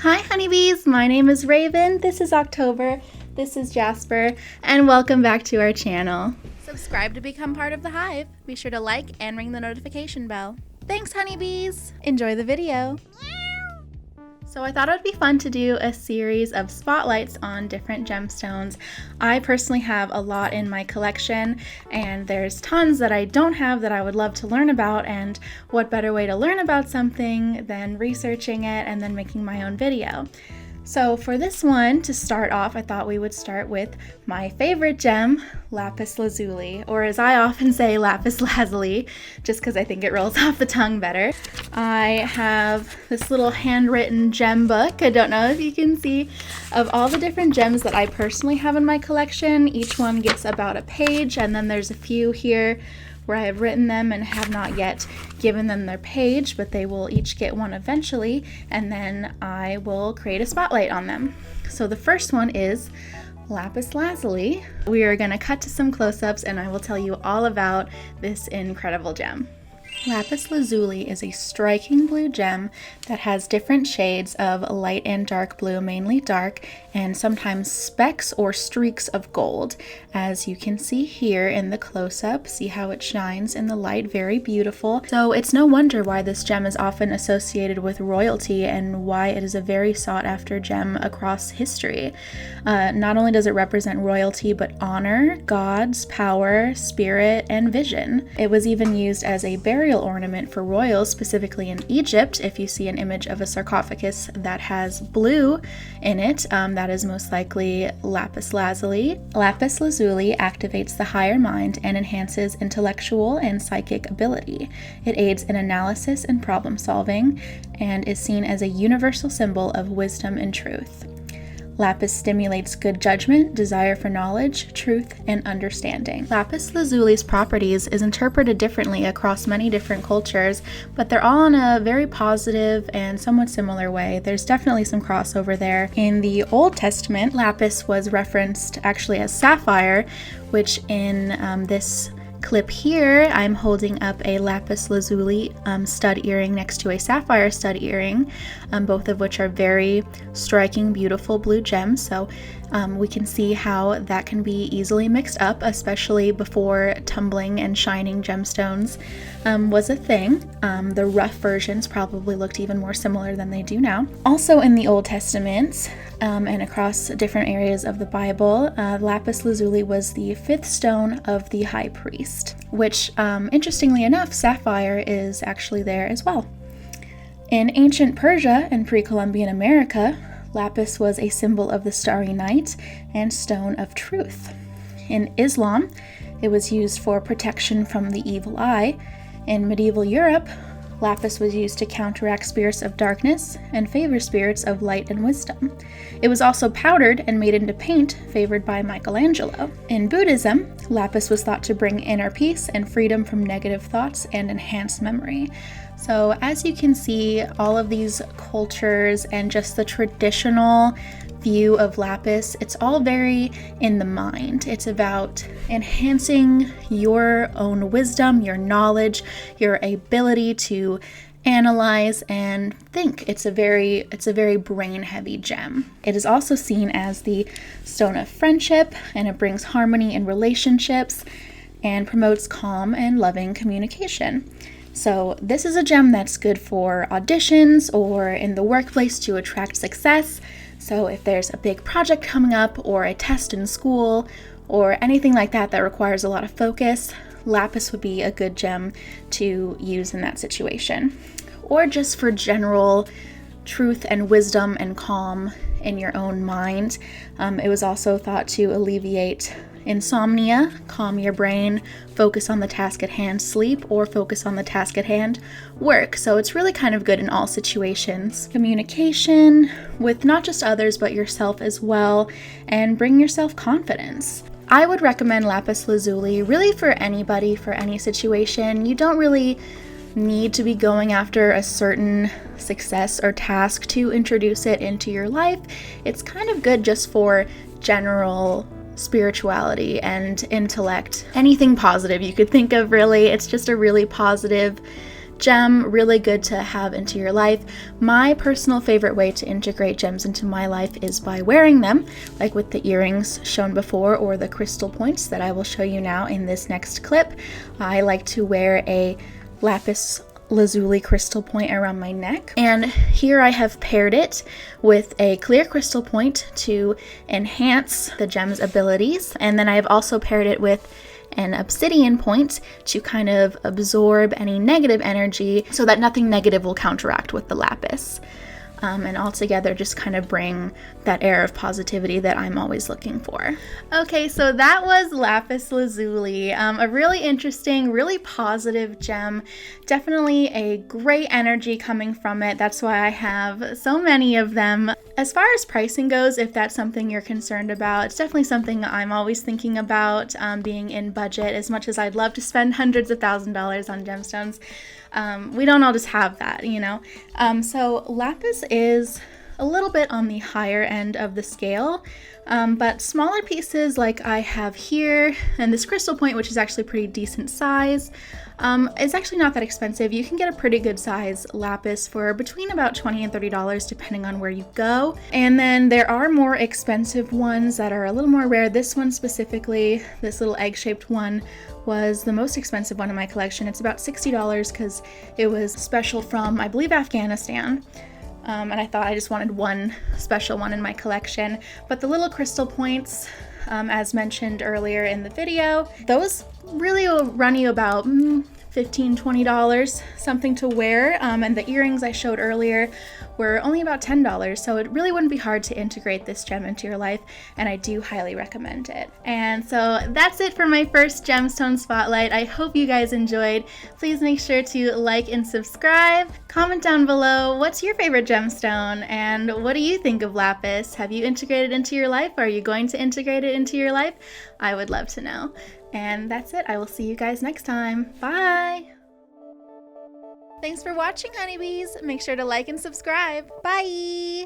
Hi honeybees, my name is Raven, this is October, this is Jasper, and welcome back to our channel. Subscribe to become part of the hive. Be sure to like and ring the notification bell. Thanks honeybees! Enjoy the video! So I thought it would be fun to do a series of spotlights on different gemstones. I personally have a lot in my collection, and there's tons that I don't have that I would love to learn about, and what better way to learn about something than researching it and then making my own video. So for this one, to start off, I thought we would start with my favorite gem, Lapis Lazuli, or as I often say, Lapis Lazuli, just because I think it rolls off the tongue better. I have this little handwritten gem book, I don't know if you can see, of all the different gems that I personally have in my collection. Each one gets about a page, and then there's a few here where I have written them and have not yet given them their page, but they will each get one eventually, and then I will create a spotlight on them. So the first one is Lapis Lazuli. We are going to cut to some close-ups and I will tell you all about this incredible gem. Lapis Lazuli is a striking blue gem that has different shades of light and dark blue, mainly dark, and sometimes specks or streaks of gold. As you can see here in the close-up, see how it shines in the light, very beautiful. So it's no wonder why this gem is often associated with royalty and why it is a very sought after gem across history. Not only does it represent royalty, but honor, gods, power, spirit, and vision. It was even used as a burial ornament for royals, specifically in Egypt. If you see an image of a sarcophagus that has blue in it, that is most likely lapis lazuli. Lapis lazuli activates the higher mind and enhances intellectual and psychic ability. It aids in analysis and problem solving and is seen as a universal symbol of wisdom and truth. Lapis stimulates good judgment, desire for knowledge, truth, and understanding. Lapis lazuli's properties is interpreted differently across many different cultures, but they're all in a very positive and somewhat similar way. There's definitely some crossover there. In the Old Testament, lapis was referenced actually as sapphire, which in this clip here, I'm holding up a lapis lazuli stud earring next to a sapphire stud earring, both of which are very striking, beautiful blue gems. So we can see how that can be easily mixed up, especially before tumbling and shining gemstones was a thing. The rough versions probably looked even more similar than they do now. Also in the Old Testament and across different areas of the Bible, lapis lazuli was the fifth stone of the high priest, which interestingly enough, sapphire is actually there as well. In ancient Persia and pre-Columbian America, lapis was a symbol of the starry night and stone of truth. In Islam, it was used for protection from the evil eye. In medieval Europe, lapis was used to counteract spirits of darkness and favor spirits of light and wisdom. It was also powdered and made into paint, favored by Michelangelo. In Buddhism, lapis was thought to bring inner peace and freedom from negative thoughts and enhance memory. So as you can see, all of these cultures and just the traditional view of lapis, it's all very in the mind. It's about enhancing your own wisdom, your knowledge, your ability to analyze and think. It's a very brain heavy gem. It is also seen as the stone of friendship, and it brings harmony in relationships and promotes calm and loving communication. So this is a gem that's good for auditions or in the workplace to attract success. So if there's a big project coming up or a test in school or anything like that that requires a lot of focus, lapis would be a good gem to use in that situation. Or just for general truth and wisdom and calm in your own mind. It was also thought to alleviate insomnia, calm your brain, focus on the task at hand, sleep, or focus on the task at hand, work. So it's really kind of good in all situations. Communication with not just others, but yourself as well, and bring yourself confidence. I would recommend lapis lazuli really for anybody, for any situation. You don't really need to be going after a certain success or task to introduce it into your life. It's kind of good just for general spirituality and intellect. Anything positive you could think of, really. It's just a really positive gem, really good to have into your life. My personal favorite way to integrate gems into my life is by wearing them, like with the earrings shown before or the crystal points that I will show you now in this next clip. I like to wear a Lapis Lazuli crystal point around my neck, and here I have paired it with a clear crystal point to enhance the gem's abilities, and then I have also paired it with an obsidian point to kind of absorb any negative energy so that nothing negative will counteract with the lapis. And all together just kind of bring that air of positivity that I'm always looking for. Okay, so that was Lapis Lazuli, a really interesting, really positive gem. Definitely a great energy coming from it. That's why I have so many of them. As far as pricing goes, if that's something you're concerned about, it's definitely something I'm always thinking about, being in budget. As much as I'd love to spend hundreds of thousands of dollars on gemstones, we don't all just have that, you know? So lapis is a little bit on the higher end of the scale, but smaller pieces like I have here, and this crystal point, which is actually pretty decent size, it's actually not that expensive. You can get a pretty good size lapis for between about $20 and $30 depending on where you go. And then there are more expensive ones that are a little more rare. This one specifically, this little egg-shaped one, was the most expensive one in my collection. It's about $60 because it was special from, I believe, Afghanistan. And I thought I just wanted one special one in my collection. But the little crystal points, as mentioned earlier in the video, those really will run you about $15, $20, something to wear. And the earrings I showed earlier were only about $10, so it really wouldn't be hard to integrate this gem into your life, and I do highly recommend it. And so that's it for my first gemstone spotlight. I hope you guys enjoyed. Please make sure to like and subscribe. Comment down below, what's your favorite gemstone, and what do you think of lapis? Have you integrated it into your life? Are you going to integrate it into your life? I would love to know. And that's it. I will see you guys next time. Bye! Thanks for watching, honeybees. Make sure to like and subscribe. Bye!